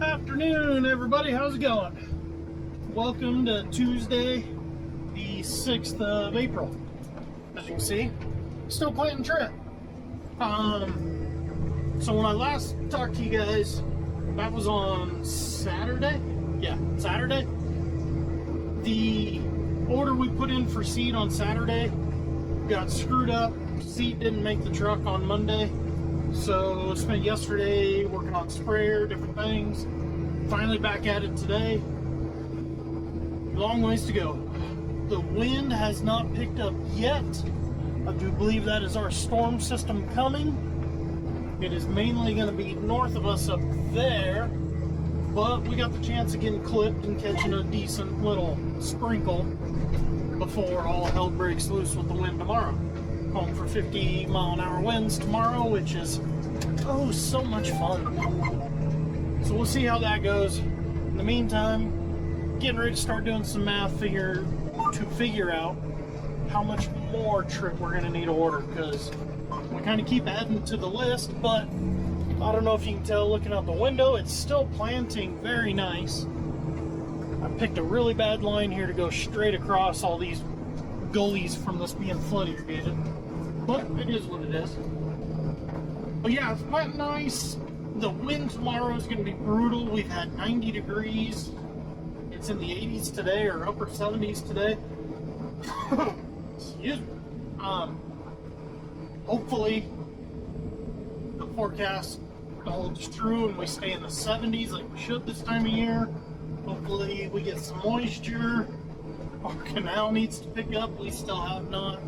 Afternoon, everybody. How's it going? Welcome to Tuesday, the 6th of April. As you can see, still planting trit. So when I last talked to you guys, that was on Saturday. Yeah, Saturday. The order we put in for seed on Saturday got screwed up. Seed didn't make the truck on Monday. So spent yesterday working on sprayer, different things. Finally back at it today. Long ways to go. The wind has not picked up yet. I do believe that is our storm system coming. It is mainly going to be north of us up there, but we got the chance of getting clipped and catching a decent little sprinkle before all hell breaks loose with the wind tomorrow. Home for 50-mile-an-hour winds tomorrow, which is so much fun. So we'll see how that goes. In the meantime, getting ready to start doing some math to figure out how much more trit we're going to need to order, because we kind of keep adding to the list, but I don't know if you can tell looking out the window, it's still planting very nice. I picked a really bad line here to go straight across all these gullies from this being flood irrigated, but it is what it is. But yeah, it's planting nice. The wind tomorrow is going to be brutal. We've had 90 degrees. It's in the 80s today, or upper 70s today. Excuse me. Hopefully the forecast holds true and we stay in the 70s like we should this time of year. Hopefully we get some moisture. Our canal needs to pick up. We still have not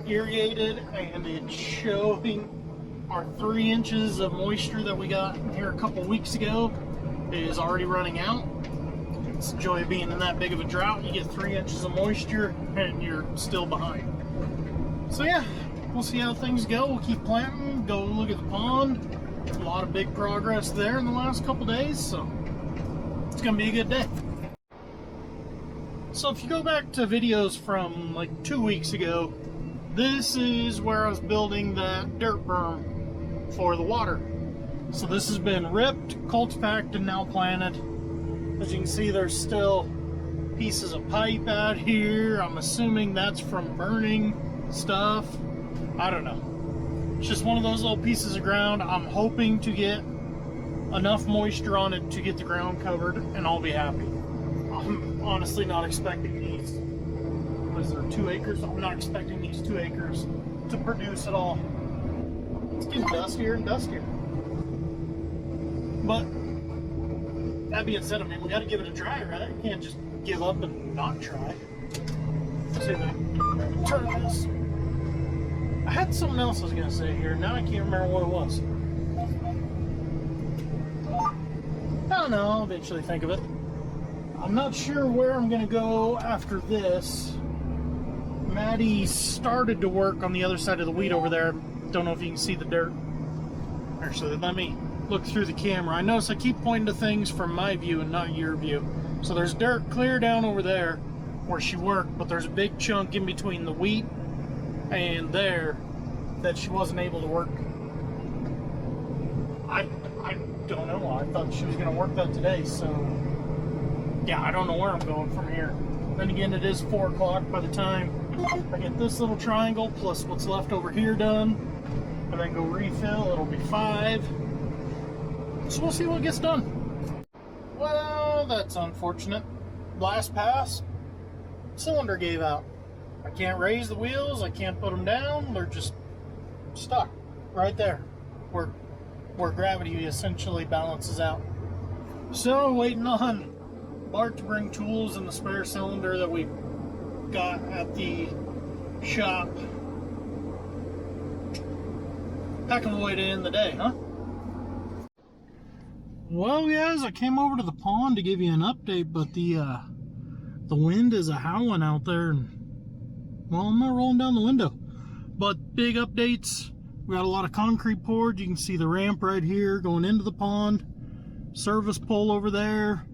irrigated, and it's showing our 3 inches of moisture that we got here a couple weeks ago is already running out. It's the joy of being in that big of a drought. You get 3 inches of moisture and you're still behind. So yeah, we'll see how things go. We'll keep planting, go look at the pond. A lot of big progress there in the last couple days, so it's gonna be a good day. So if you go back to videos from like 2 weeks ago, this is where I was building that dirt berm for the water. So this has been ripped, culch packed, and now planted. As you can see, there's still pieces of pipe out here. I'm assuming that's from burning stuff. I don't know. It's just one of those little pieces of ground. I'm hoping to get enough moisture on it to get the ground covered, and I'll be happy. I'm honestly not expecting these. What is there, 2 acres? I'm not expecting these 2 acres to produce at all. It's getting dustier and dustier. But that being said, I mean, we got to give it a try, right? You can't just give up and not try. Let's see if I can turn this. I had something else I was going to say here. Now I can't remember what it was. I don't know. I'll eventually think of it. I'm not sure where I'm going to go after this. Maddie started to work on the other side of the weed over there. Don't know if you can see the dirt. Actually, let me look through the camera. I notice I keep pointing to things from my view and not your view. So there's dirt clear down over there where she worked, but there's a big chunk in between the wheat and there that she wasn't able to work. I don't know. I thought she was going to work that today, so yeah, I don't know where I'm going from here. Then again, it is 4 o'clock by the time I get this little triangle plus what's left over here done, and then go refill. It'll be 5. So we'll see what gets done. Well, that's unfortunate. Last pass, cylinder gave out. I can't raise the wheels, I can't put them down, they're just stuck right there where gravity essentially balances out. So waiting on Bart to bring tools and the spare cylinder that we got at the shop. Heck of a way to end the day, huh? Well, guys, I came over to the pond to give you an update, but the wind is howling out there, and well, I'm not rolling down the window. But big updates. We got a lot of concrete poured. You can see the ramp right here going into the pond. Service pole over there.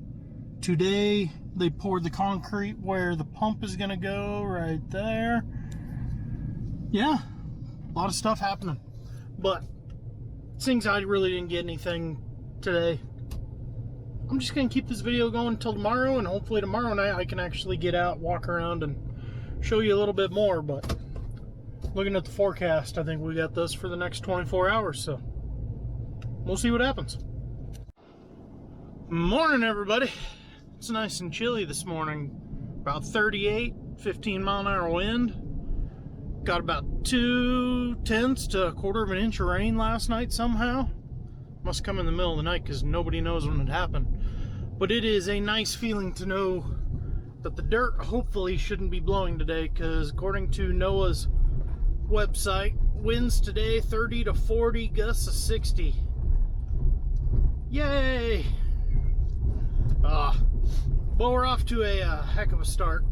Today they poured the concrete where the pump is gonna go, right there. Yeah, a lot of stuff happening. But since I really didn't get anything today, I'm just going to keep this video going until tomorrow, and hopefully tomorrow night I can actually get out, walk around, and show you a little bit more. But looking at the forecast, I think we got this for the next 24 hours, so we'll see what happens. Morning, everybody. It's nice and chilly this morning. About 38, 15 mile an hour wind. Got about 2/10 to 1/4 of an inch of rain last night somehow. Must come in the middle of the night because nobody knows when it happened. But it is a nice feeling to know that the dirt hopefully shouldn't be blowing today, because according to NOAA's website, winds today 30 to 40, gusts of 60. Yay! Well, we're off to a heck of a start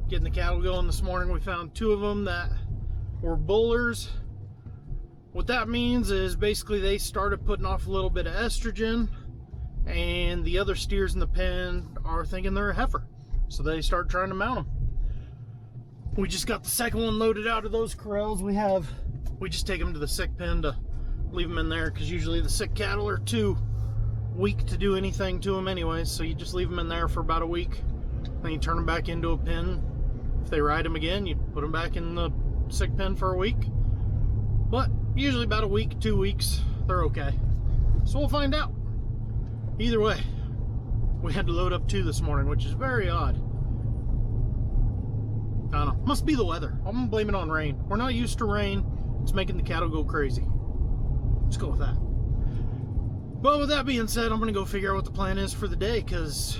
getting the cattle going this morning. We found 2 of them that were bullers. What that means is basically they started putting off a little bit of estrogen, and the other steers in the pen are thinking they're a heifer, so they start trying to mount them. We just got the second one loaded out of those corrals. We just take them to the sick pen to leave them in there, because usually the sick cattle are too weak to do anything to them anyways, so you just leave them in there for about a week, then you turn them back into a pen. If they ride them again, you put them back in the sick pen for a week, but usually about a week, 2 weeks, they're okay. So we'll find out. Either way, we had to load up 2 this morning, which is very odd. I don't know, must be the weather. I'm gonna blame it on rain. We're not used to rain. It's making the cattle go crazy. Let's go with that. But with that being said, I'm going to go figure out what the plan is for the day, because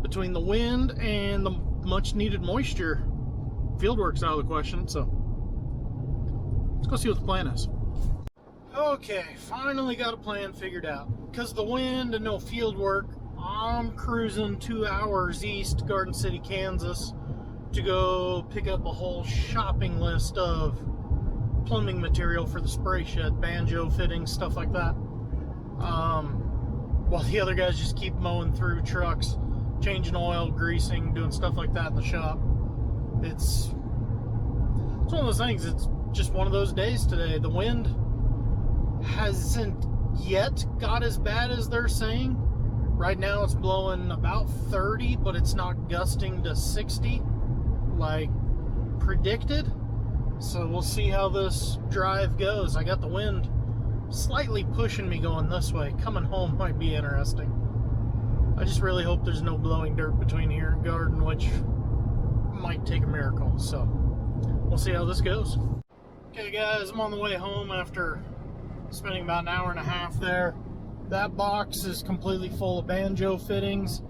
between the wind and the much needed moisture, field work's out of the question, so let's go see what the plan is. Okay, finally got a plan figured out. Because of the wind and no field work, I'm cruising 2 hours east to Garden City, Kansas to go pick up a whole shopping list of plumbing material for the spray shed, banjo fittings, stuff like that. While the other guys just keep mowing through trucks, changing oil, greasing, doing stuff like that in the shop. It's one of those things. It's just one of those days today. The wind hasn't yet got as bad as they're saying. Right now it's blowing about 30, but it's not gusting to 60 like predicted. So we'll see how this drive goes. I got the wind slightly pushing me going this way. Coming home might be interesting. I just really hope there's no blowing dirt between here and Garden, which might take a miracle. So we'll see how this goes. Okay guys, I'm on the way home after spending about an hour and a half there. That box is completely full of banjo fittings.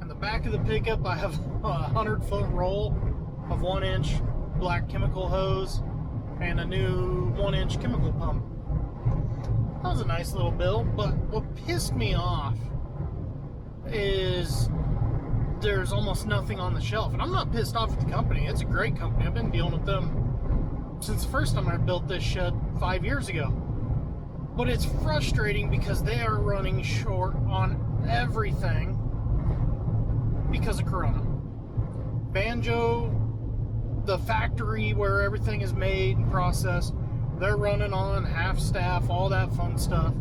In the back of the pickup I have a 100-foot roll of 1-inch black chemical hose and a new 1-inch chemical pump. That was a nice little bill, but what pissed me off is there's almost nothing on the shelf. And I'm not pissed off at the company. It's a great company. I've been dealing with them since the first time I built this shed 5 years ago. But it's frustrating because they are running short on everything because of Corona. Banjo, the factory where everything is made and processed, they're running on half staff, all that fun stuff.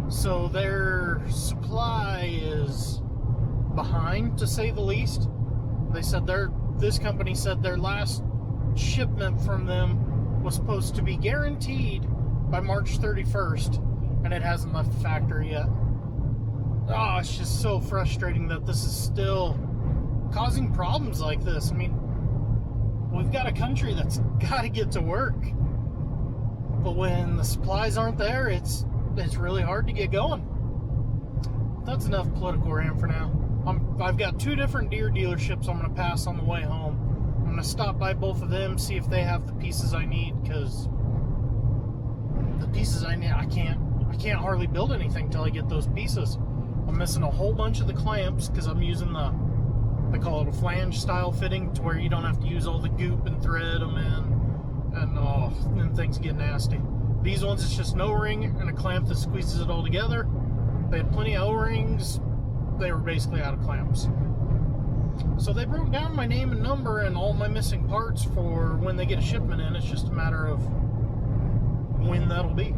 So their supply is behind, to say the least. They said this company said their last shipment from them was supposed to be guaranteed by March 31st, and it hasn't left the factory yet. Oh, it's just so frustrating that this is still causing problems like this. I mean, we've got a country that's got to get to work. But when the supplies aren't there, it's really hard to get going. That's enough political rant for now. I've got 2 different deer dealerships I'm going to pass on the way home. I'm going to stop by both of them, see if they have the pieces I need, because the pieces I need, I can't hardly build anything till I get those pieces. I'm missing a whole bunch of the clamps because I'm using they call it a flange style fitting, to where you don't have to use all the goop and thread them in. And then things get nasty. These ones, it's just an O-ring and a clamp that squeezes it all together. They had plenty of O-rings. They were basically out of clamps. So they broke down my name and number and all my missing parts for when they get a shipment in. It's just a matter of when that'll be.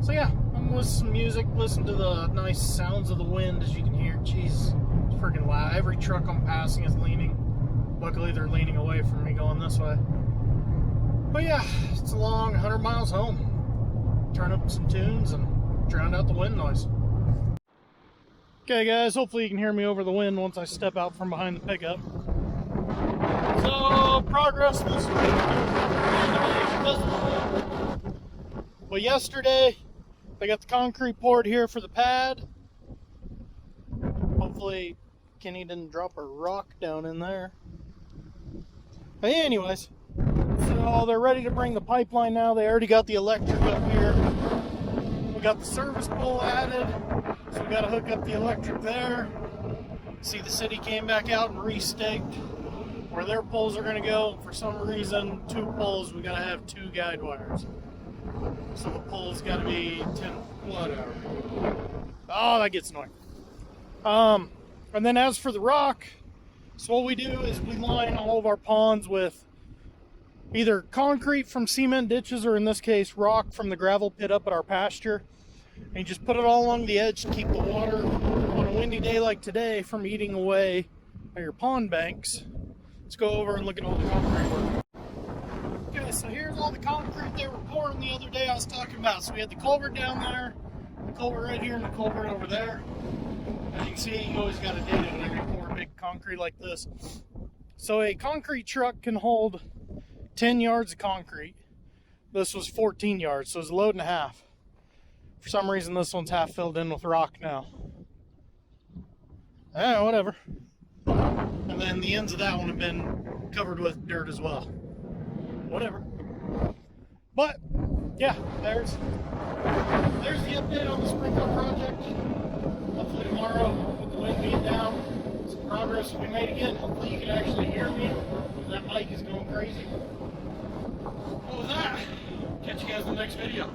So yeah, I'm with some music, listen to the nice sounds of the wind, as you can hear. Jeez, it's freaking loud. Every truck I'm passing is leaning. Luckily, they're leaning away from me going this way. But yeah, it's a long 100 miles home. Turn up some tunes and drown out the wind noise. Okay guys, hopefully you can hear me over the wind once I step out from behind the pickup. So, progress this week. Well, yesterday, they got the concrete poured here for the pad. Hopefully, Kenny didn't drop a rock down in there. But anyways, so they're ready to bring the pipeline now. They already got the electric up here. We got the service pole added. So we got to hook up the electric there. See, the city came back out and restaked where their poles are going to go. For some reason, 2 poles, we got to have 2 guide wires. So the pole's got to be 10, whatever. Oh, that gets annoying. And then as for the rock, so what we do is we line all of our ponds with either concrete from cement ditches, or in this case, rock from the gravel pit up at our pasture. And you just put it all along the edge to keep the water on a windy day like today from eating away at your pond banks. Let's go over and look at all the concrete work. Okay, so here's all the concrete they were pouring the other day I was talking about. So we had the culvert down there, the culvert right here, and the culvert over there. As you can see, you always got to dig it when you pour big concrete like this. So a concrete truck can hold 10 yards of concrete. This was 14 yards, so it's a load and a half. For some reason, this one's half filled in with rock now. Whatever. And then the ends of that one have been covered with dirt as well. Whatever. But, yeah, there's the update on the sprinkler project. Hopefully tomorrow, with the wind being down, some progress will be made again. Hopefully you can actually hear me, because that mic is going crazy. Well, with that, catch you guys in the next video.